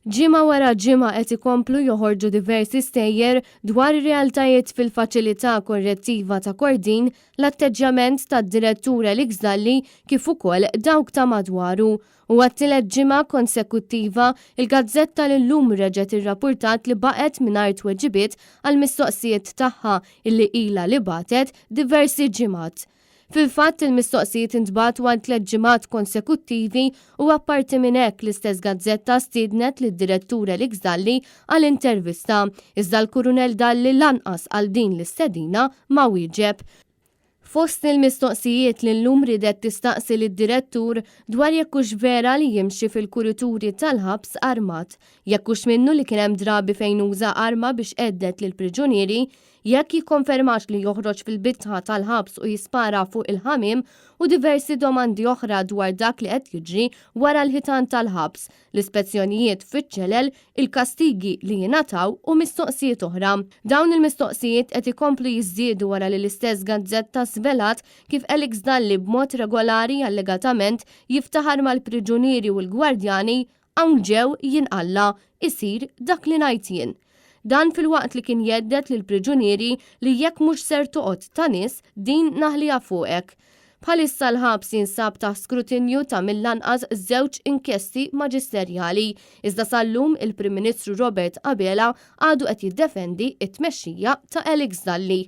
Ġimgħa wara ġimgħa qed ikomplu joħorġu diversi stejjer dwar ir-realtajiet fil-faċilità korrettiva ta' Kordin, l-atteġġjament tad-direttur Elix Dalli kif ukoll dawk ta' madwaru. U għat-tielet ġimgħa konsekuttiva il-Gazzetta llum reġgħet irrappurtat li baqgħet mingħajr tweġibiet għal mistoqsijiet tagħha illi ilha li bagħtet diversi ġimgħat. Fil-fatt il-mistoqsijiet intbagħtu għal 3 ġimgħat konsekuttivi u apparti minn hekk l-istess gazzetta stiednet lid-direttur Elix Dalli għal intervista, iżda l-Kurunell Dalli lanqas għal din l-istedina ma wieġeb. Fost il-mistoqsijiet li llum ridet tistaqsi lid-direttur dwar jekk hux vera li jimxi fil-kurituri tal-ħabs armat, jekk hux minnu li kien hemm drabi fejn uża arma biex qeddet lil priġunieri, jekk jikkonfermax li joħroġ fil-bitħa tal-ħabs u jispara fuq il-ħamim u diversi domandi oħra dwar dak li qed jiġri wara l-ħitan tal-ħabs, l-ispezzjonijiet fiċ-ċelel, il-kastigi li jingħataw u mistoqsijiet oħra. Dawn il-mistoqsijiet qed ikomplu jiżdiedu wara li l-istess gazzetta svelat kif Elix Dalli b'mod regolari allegatament jiftaħar mal-priġunieri u l-gwardjani hawn ġew jinqalla isir dak li ngħid jien. Dan fil-waqt li kien jeddet lil priġunieri li jekk mhux ser toqgħod ta' nies din naħliha fuqek. Bħalissa l-ħabs jinsab ta' skrutinju ta' mill-lanqas 2 inkjesti maġisterjali, iżda sal-lum il-Prim Ministru Robert Abela għadu qed jiddefendi it-tmexxija ta' Elix Dalli.